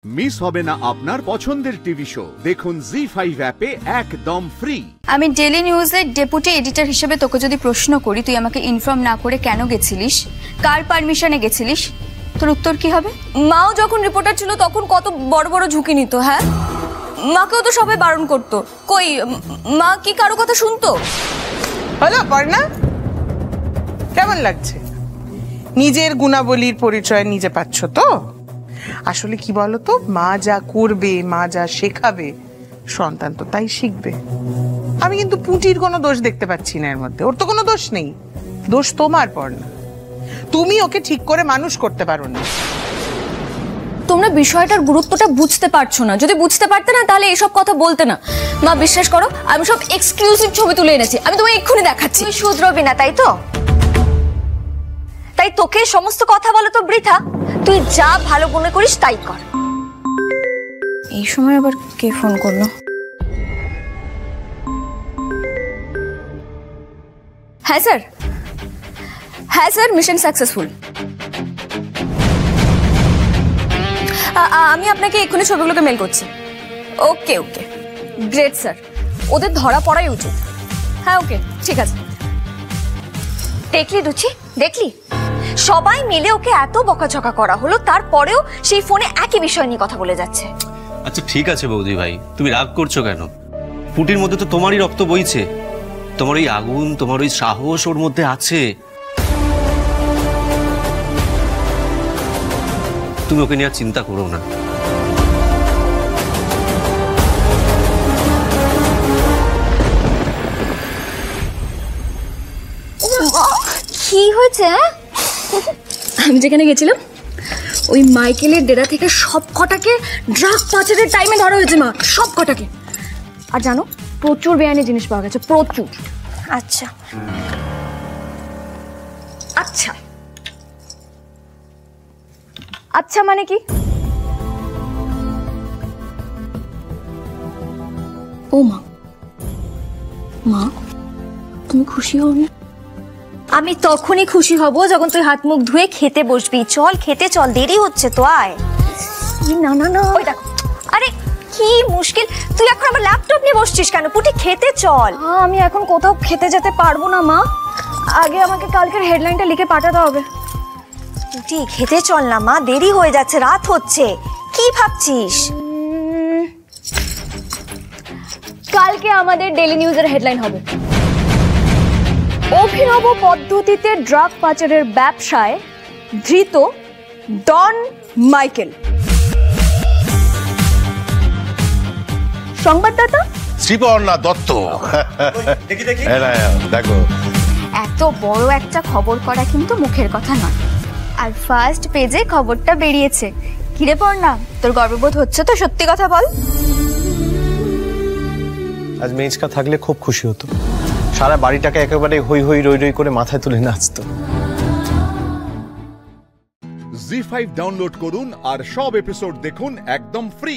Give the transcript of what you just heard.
Miss হবে না আপনার পছন্দের টিভি শো। দেখুন জি5 অ্যাপে একদম ফ্রি। আমি ডেইলি নিউজের ডেপুটি এডিটর হিসেবে তোকে যদি প্রশ্ন করি তুই আমাকে ইনফর্ম না করে কেন গেছিলিস, কার পারমিশনে গেছিলিস, তোর উত্তর কি হবে? মাও যখন রিপোর্টার ছিল তখন কত বড় বড় ঝুঁকি নিত। হ্যাঁ, মাকেও তো সবাই বারণ করতো, কই মা কি কারো কথা শুনতো? হলো পর্ণা, কেমন লাগছে? নিজের গুণাবলীর পরিচয় নিজে পাচ্ছ তো? আসলে কি বলতো, মা যা করবে, মা যা শেখাবে, সন্তান তো তাই শিখবে। আমি কিন্তু পুঁটির কোনো দোষ দেখতে পাচ্ছি না এর মধ্যে। ওর তো কোনো দোষ নেই, দোষ তোমার পর্ণা। তুমি ওকে ঠিক করে মানুষ করতে পারো না। তোমরা বিষয়টার গুরুত্বটা বুঝতে পারছো না। যদি বুঝতে পারতে না তাহলে এইসব কথা বলতে না। মা বিশ্বাস করো, আমি সব এক্সক্লুসিভ ছবি তুলে এনেছি, আমি তোমায় এক্ষুনি দেখাচ্ছি। তুই শুধরবি না তাই তো? তাই তোকে সমস্ত কথা বলে তো বৃথা। তুই যা ভালো মনে করিস তাই কর। এই সময় আবার কে ফোন করলো? হ্যাঁ স্যার, হ্যাঁ স্যার, মিশন সাকসেসফুল। আমি আপনাকে এক্ষুনি ছবিগুলোকে মেল করছি। ওকে ওকে, গ্রেট স্যার, ওদের ধরা পড়াই উচিত। হ্যাঁ ওকে, ঠিক আছে। দেখলি রুচি, দেখলি সবাই মিলে ওকে এত বকাঝকা করা হলো, তারপরেও সেই ফোনে একই বিষয় নিয়ে কথা বলে যাচ্ছে। আচ্ছা ঠিক আছে বৌদি ভাই, তুমি রাগ করছো কেন? পুটির মধ্যে তো তোমারই রক্ত বইছে, তোমার ওই আগুন, তোমার ওই সাহস ওর মধ্যে আছে। তুমি ওকে নিয়ে চিন্তা করো না। কি হয়েছে? আমি যেখানে গেছিলাম ওই মাইকেলের ডেরা থেকে সব কটাকে ড্রাগ পাচারের টাইমে ধরা হয়েছে মা, সব কটাকে। আর জানো, প্রচুর বেআইনি জিনিস পাওয়া গেছে, প্রচুর। আচ্ছা আচ্ছা আচ্ছা মানে কি? ও মা, মা তুমি খুশি হওনি? আমি তখনই খুশি হব যখন তুই হাত মুখ ধুয়ে খেতে বসবি। চল খেতে চল, দেরি হচ্ছে তো, আয়। না না না, ওই দেখো, আরে কি মুশকিল, তুই এখন আবার ল্যাপটপ নিয়ে বসছিস কেন? পুটি খেতে চল। আমি এখন কোথাও খেতে যেতে পারবো না মা, আগে আমাকে কালকের হেডলাইনটা লিখে পাঠাতে হবে। পুটি খেতে চল না মা, দেরি হয়ে যাচ্ছে, রাত হচ্ছে। কি ভাবছিস? কালকে আমাদের ডেইলি নিউজের হেডলাইন হবে, অভিনব পদ্ধতিতে ড্রাগ পাচারের ব্যবসায় ধৃত ডন মাইকেল। সংবাদদাতা শ্রীপর্ণা দত্ত। দেখো, এত বড় একটা খবর করা কিন্তু মুখের কথা নয়। আর ফার্স্ট পেজে খবরটা বেরিয়েছে। কিরে পড়না, তোর গর্ববোধ হচ্ছে তো? সত্যি কথা বল। আজ মেজকা থাকলে খুব খুশি হতো, সারা বাড়িটাকে একেবারে হই হই রই রই করে মাথায় তুলে নাচতো। জি5 ডাউনলোড করুন আর সব এপিসোড দেখুন একদম ফ্রি।